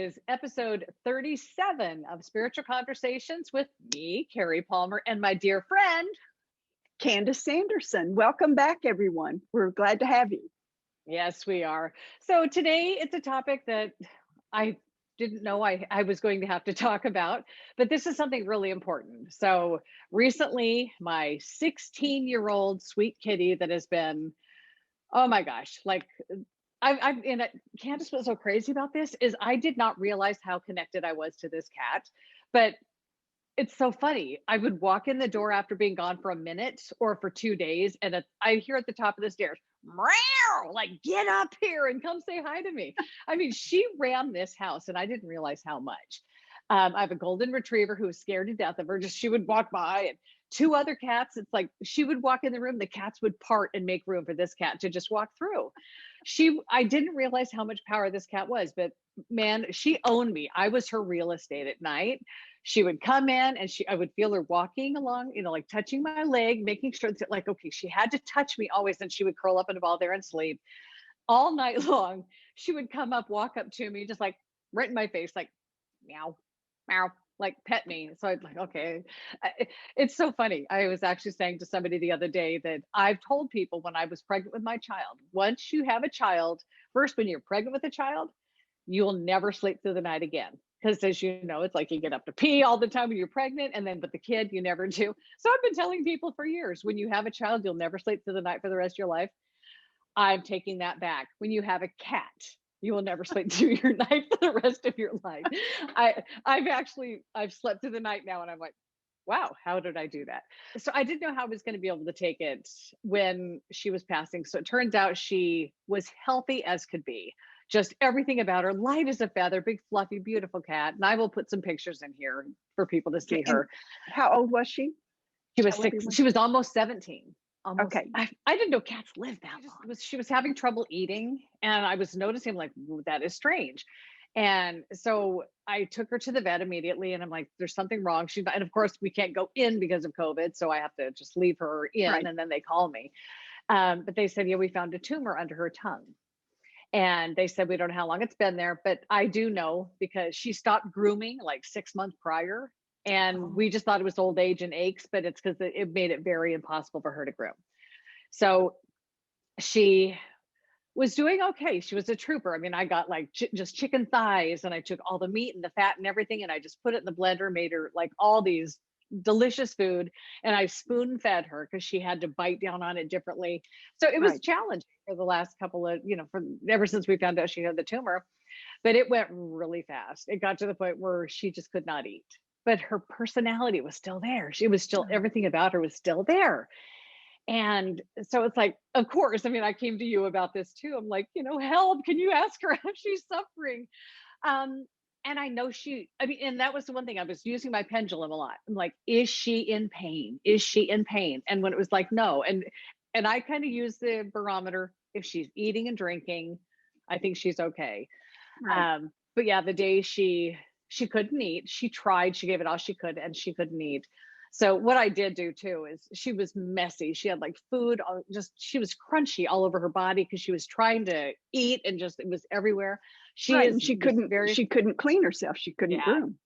is episode 37 of Spiritual Conversations with me, Carrie Palmer, and my dear friend, Candace Sanderson. Welcome back, everyone. We're glad to have you. Yes, we are. So today it's a topic that I didn't know I was going to have to talk about, but this is something really important. So recently, my 16-year-old sweet kitty that has been, oh my gosh, like Candace was so crazy about this is I did not realize how connected I was to this cat, but it's so funny. I would walk in the door after being gone for a minute or for 2 days, and I hear at the top of the stairs, meow, like, get up here and come say hi to me. I mean, she ran this house, and I didn't realize how much. I have a golden retriever who was scared to death of her. Just she would walk by, and two other cats. It's like she would walk in the room, the cats would part and make room for this cat to just walk through. I didn't realize how much power this cat was, but man, she owned me. I was her real estate at night. She would come in and I would feel her walking along, like touching my leg, making sure that like, okay, she had to touch me always. And she would curl up in a ball there and sleep all night long. She would come up, walk up to me, just like right in my face, like meow, meow, like pet me. So I'd like, okay. It's so funny. I was actually saying to somebody the other day that I've told people when I was pregnant with my child, once you have a child, first, when you're pregnant with a child, you'll never sleep through the night again. Because as you know, it's like you get up to pee all the time when you're pregnant, and then with the kid, you never do. So I've been telling people for years, when you have a child, you'll never sleep through the night for the rest of your life. I'm taking that back. When you have a cat, you will never sleep through your night for the rest of your life. I've slept through the night now, and I'm like, wow, how did I do that? So I didn't know how I was going to be able to take it when she was passing. So it turns out she was healthy as could be. Just everything about her, light as a feather, big, fluffy, beautiful cat. And I will put some pictures in here for people to see her. How old was she? She was 6. She was almost 17. Almost. Okay. I didn't know cats lived that long. She was having trouble eating, and I was noticing, like, that is strange. And so I took her to the vet immediately, and I'm like, there's something wrong. And of course, we can't go in because of COVID, so I have to just leave her in, right. And then they call me. But they said, yeah, we found a tumor under her tongue. And they said, we don't know how long it's been there, but I do know because she stopped grooming like 6 months prior. And we just thought it was old age and aches, but it's because it made it very impossible for her to groom. So she was doing okay. She was a trooper. I mean, I got like just chicken thighs, and I took all the meat and the fat and everything, and I just put it in the blender, made her like all these delicious food, and I spoon fed her because she had to bite down on it differently. So it was challenging for the last couple of, ever since we found out she had the tumor, but it went really fast. It got to the point where she just could not eat, but her personality was still there. She was still, everything about her was still there. And so it's like, of course, I mean, I came to you about this too. I'm like, help, can you ask her if she's suffering? And I know and that was the one thing, I was using my pendulum a lot. I'm like, is she in pain? Is she in pain? And when it was like, no. And I kind of use the barometer. If she's eating and drinking, I think she's okay. Right. But yeah, the day she couldn't eat, she tried, she gave it all she could, and she couldn't eat. So what I did do too is she was messy. She had like food, she was crunchy all over her body because she was trying to eat, and just, it was everywhere. She couldn't clean herself. She couldn't groom.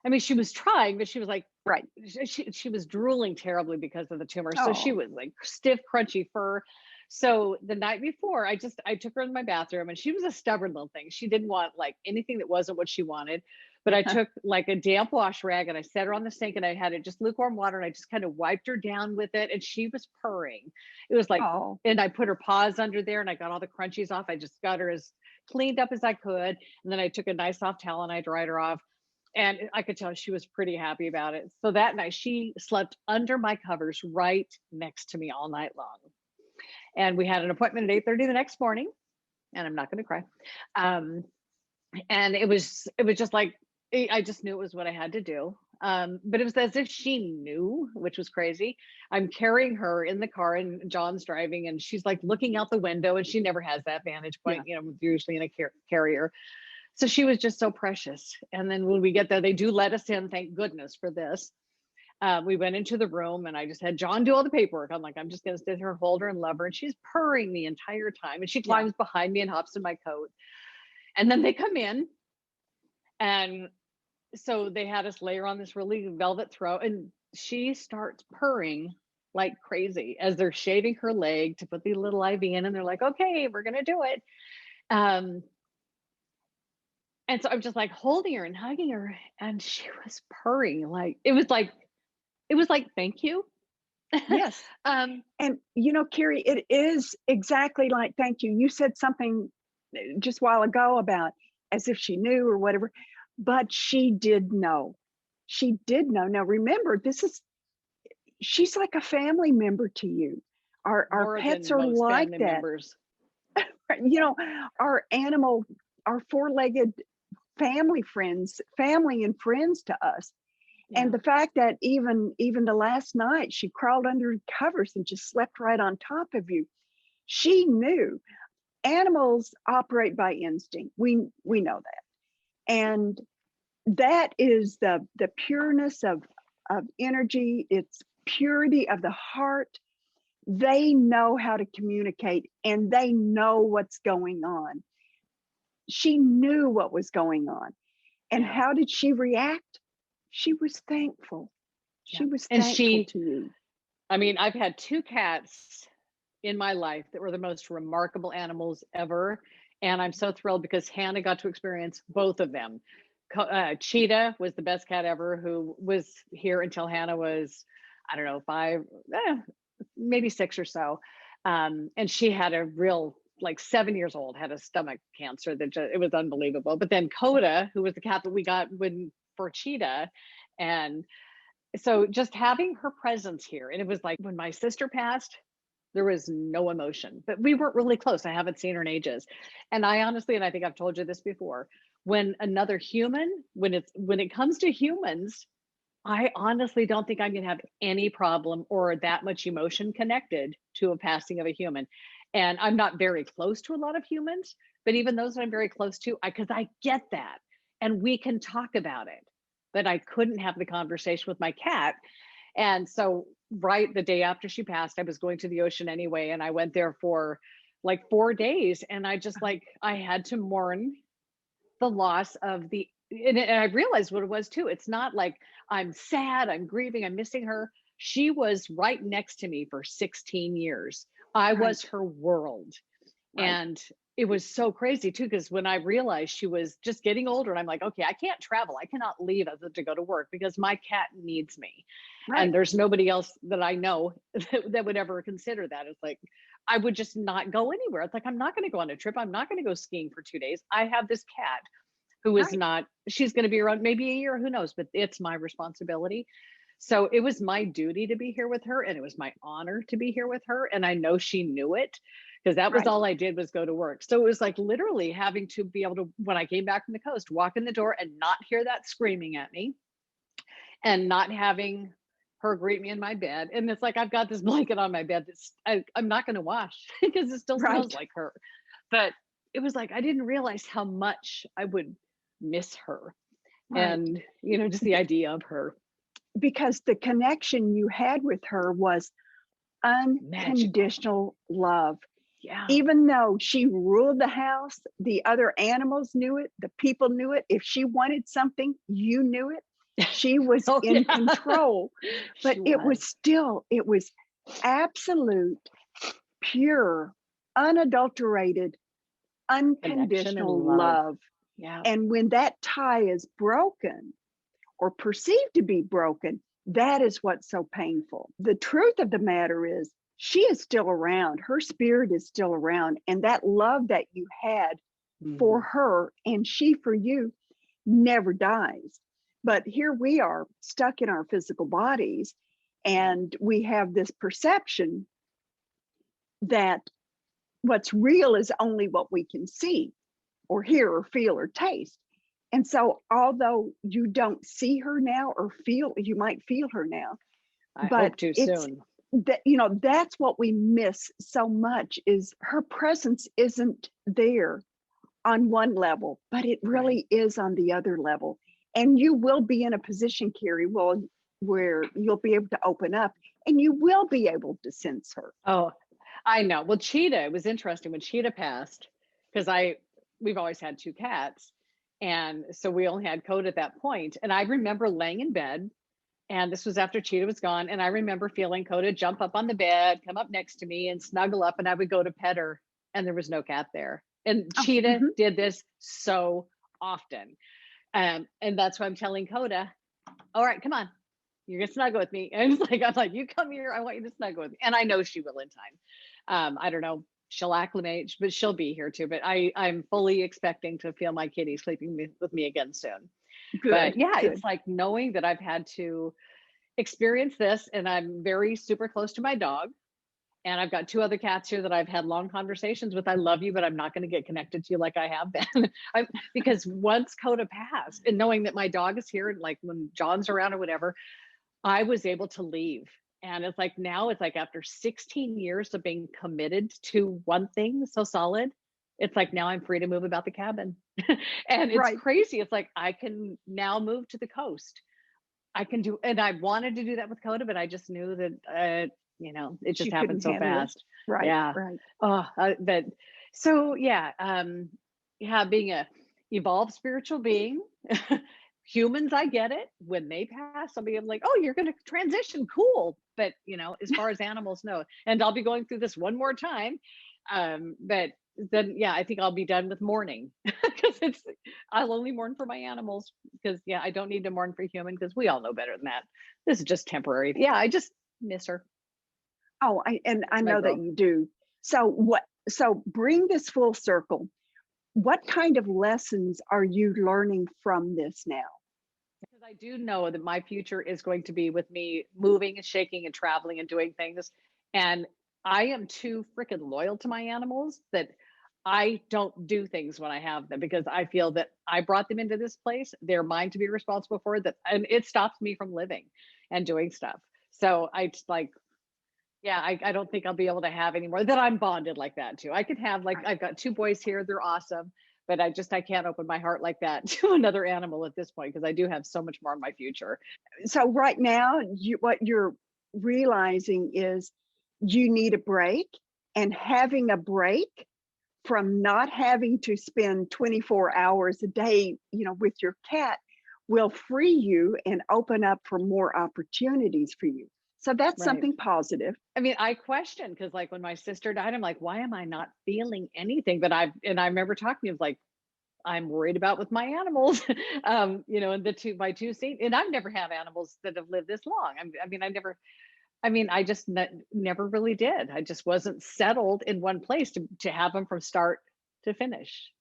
I mean, she was trying, but she was like, right. She was drooling terribly because of the tumor. So she was like stiff, crunchy fur. So the night before, I took her in my bathroom, and she was a stubborn little thing. She didn't want like anything that wasn't what she wanted. But I took like a damp wash rag, and I set her on the sink, and I had it just lukewarm water, and I just kind of wiped her down with it, and she was purring. It was like, and I put her paws under there, and I got all the crunchies off. I just got her as cleaned up as I could. And then I took a nice soft towel and I dried her off. And I could tell she was pretty happy about it. So that night she slept under my covers right next to me all night long. And we had an appointment at 8:30 the next morning, and I'm not going to cry. And it was just like, I just knew it was what I had to do. But it was as if she knew, which was crazy. I'm carrying her in the car, and John's driving, and she's like looking out the window, and she never has that vantage point, usually in a carrier. So she was just so precious. And then when we get there, they do let us in, thank goodness for this. We went into the room, and I just had John do all the paperwork. I'm like, I'm just going to sit here, hold her, and love her. And she's purring the entire time. And she climbs behind me and hops in my coat. And then they come in, And so they had us lay her on this really velvet throw, and she starts purring like crazy as they're shaving her leg to put the little IV in, and they're like, okay, we're gonna do it. Um, and so I'm just like holding her and hugging her, and she was purring like it was like thank you. Yes. um, And, Carrie, it is exactly like, thank you. You said something just a while ago about as if she knew or whatever, but she did know. She did know. Now, remember, she's like a family member to you. Our More pets than are most like family that. members. Our animal, our four-legged family and friends to us. Yeah. And the fact that even the last night she crawled under the covers and just slept right on top of you. She knew. Animals operate by instinct. We know that. And that is the pureness of energy. It's purity of the heart. They know how to communicate and they know what's going on. She knew what was going on. And Yeah. how did she react? She was thankful. She Yeah. was And thankful to you. I mean, I've had two cats in my life that were the most remarkable animals ever. And I'm so thrilled because Hannah got to experience both of them. Cheetah was the best cat ever, who was here until Hannah was, I don't know, 5, maybe 6 or so. And she had a real, like 7 years old, had a stomach cancer that it was unbelievable. But then Coda, who was the cat that we got for Cheetah, and so just having her presence here, and it was like when my sister passed, there was no emotion, but we weren't really close. I haven't seen her in ages. And I honestly, and I think I've told you this before, when another human, when it comes to humans, I honestly don't think I'm going to have any problem or that much emotion connected to a passing of a human. And I'm not very close to a lot of humans, but even those that I'm very close to, because I get that and we can talk about it. But I couldn't have the conversation with my cat. And so, right the day after she passed, I was going to the ocean anyway. And I went there for like 4 days. And I had to mourn the loss of and I realized what it was too. It's not like I'm sad, I'm grieving, I'm missing her. She was right next to me for 16 years. I was her world. Right. And it was so crazy too, because when I realized she was just getting older, and I'm like, okay, I can't travel. I cannot leave to go to work because my cat needs me. Right. And there's nobody else that I know that would ever consider that. It's like, I would just not go anywhere. It's like, I'm not going to go on a trip. I'm not going to go skiing for 2 days. I have this cat who is not, she's going to be around maybe a year, who knows, but it's my responsibility. So it was my duty to be here with her, and it was my honor to be here with her. And I know she knew it, because that was all I did was go to work. So it was like literally having to be able to, when I came back from the coast, walk in the door and not hear that screaming at me, and not having her greet me in my bed. And it's like, I've got this blanket on my bed I'm not going to wash because it still smells like her. But it was like, I didn't realize how much I would miss her. And, just the idea of her. Because the connection you had with her was unconditional love. Yeah. Even though she ruled the house, the other animals knew it, the people knew it. If she wanted something, you knew it. She was in control. But it was absolute, pure, unadulterated, unconditional love. Yeah. And when that tie is broken or perceived to be broken, that is what's so painful. The truth of the matter is, she is still around. Her spirit is still around. And that love that you had for her and she for you never dies. But here we are stuck in our physical bodies, and we have this perception that what's real is only what we can see or hear or feel or taste. And so, although you don't see her now or you might feel her now, I hope to soon. That's what we miss so much, is her presence isn't there on one level, but it really is on the other level. And you will be in a position, Carrie, where you'll be able to open up and you will be able to sense her. Oh, I know. Well, Cheetah, it was interesting when Cheetah passed, because we've always had two cats. And so we only had Coda at that point. And I remember laying in bed, and this was after Cheetah was gone. And I remember feeling Coda jump up on the bed, come up next to me and snuggle up, and I would go to pet her, and there was no cat there. And Oh, Cheetah mhm. did this so often. And that's why I'm telling Coda, all right, come on, you're gonna snuggle with me. And it's like, I'm like, you come here, I want you to snuggle with me. And I know she will in time. I don't know, she'll acclimate, but she'll be here too. But I'm fully expecting to feel my kitty sleeping with me again soon. But Good, yeah, good. it's like knowing that I've had to experience this, and I'm very super close to my dog. And I've got two other cats here that I've had long conversations with. I love you, but I'm not going to get connected to you like I have been. Because once Coda passed, and knowing that my dog is here, and like when John's around or whatever, I was able to leave. And it's like now, it's like after 16 years of being committed to one thing so solid, it's like now I'm free to move about the cabin. And it's Right. crazy. It's like I can now move to the coast. I can do, and I wanted to do that with Coda, but I just knew that, it just She happened couldn't so handle it. fast. Right, Yeah. right. Oh, but so yeah, yeah, being a evolved spiritual being, humans, I get it. When they pass, I'll be like, oh, you're going to transition, cool. But as far as animals, no. And I'll be going through this one more time. But then, yeah, I think I'll be done with mourning because I'll only mourn for my animals because, yeah, I don't need to mourn for human because we all know better than that. This is just temporary. Yeah, I just miss her. Oh, I It's my know that girl. you do. So bring this full circle. What kind of lessons are you learning from this now? Because I do know that my future is going to be with me moving and shaking and traveling and doing things. And I am too freaking loyal to my animals that I don't do things when I have them because I feel that I brought them into this place. They're mine to be responsible for that. And it stops me from living and doing stuff. So I just like, yeah, I don't think I'll be able to have any more that I'm bonded like that too. I could have like Right. I've got two boys here, they're awesome, but I can't open my heart like that to another animal at this point because I do have so much more in my future. So right now, what you're realizing is you need a break, and having a break from not having to spend 24 hours a day, with your cat will free you and open up for more opportunities for you. So that's Right. something positive. I mean, I question because like when my sister died, I'm like, why am I not feeling anything? But I remember talking of like I'm worried about with my animals, and my two seat, and I've never had animals that have lived this long. I just never really did. I just wasn't settled in one place to have them from start to finish.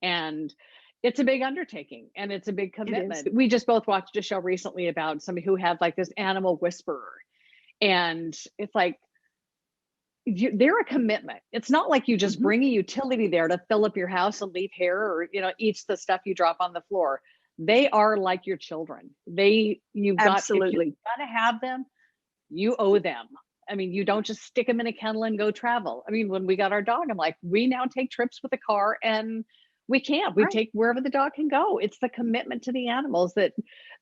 And it's a big undertaking and it's a big It is. commitment. We just both watched a show recently about somebody who had like this animal whisperer. And it's like, they're a commitment. It's not like you just Mhm. bring a utility there to fill up your house and leave hair or, eats the stuff you drop on the floor. They are like your children. If you're Absolutely. going to have them, you owe them. I mean, you don't just stick them in a kennel and go travel. I mean, when we got our dog, I'm like, we now take trips with the car and we can't. We Right. take wherever the dog can go. It's the commitment to the animals that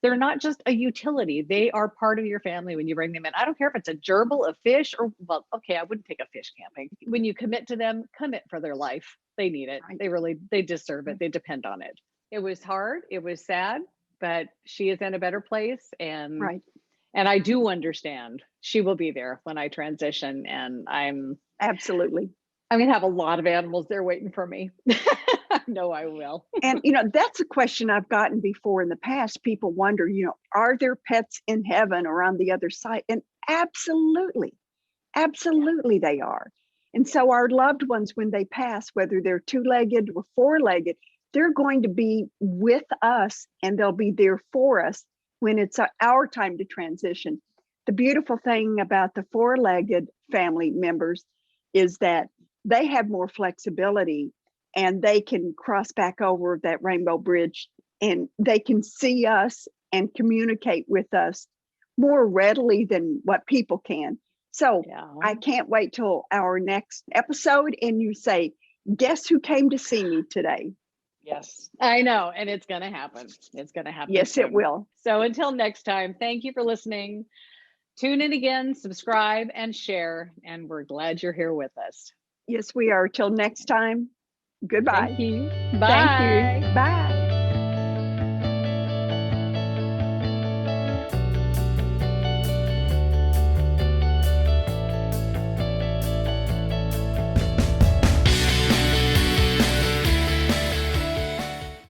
they're not just a utility. They are part of your family when you bring them in. I don't care if it's a gerbil, a fish, or, well, okay, I wouldn't take a fish camping. When you commit to them, commit for their life. They need it. Right. They deserve it. Right. They depend on it. It was hard. It was sad, but she is in a better place. Right. And I do understand she will be there when I transition. And Absolutely. I'm going to have a lot of animals there waiting for me. I know I will. And that's a question I've gotten before in the past. People wonder, are there pets in heaven or on the other side? And absolutely, absolutely they are. And so our loved ones, when they pass, whether they're two-legged or four-legged, they're going to be with us and they'll be there for us when it's our time to transition. The beautiful thing about the four-legged family members is that they have more flexibility and they can cross back over that rainbow bridge and they can see us and communicate with us more readily than what people can. So Yeah. I can't wait till our next episode and you say, guess who came to see me today? Yes, I know. And it's going to happen. It's going to happen. Yes, soon. it will. So until next time, thank you for listening. Tune in again, subscribe and share. And we're glad you're here with us. Yes, we are. Till next time. Goodbye. Thank you. Thank you. Bye. Bye.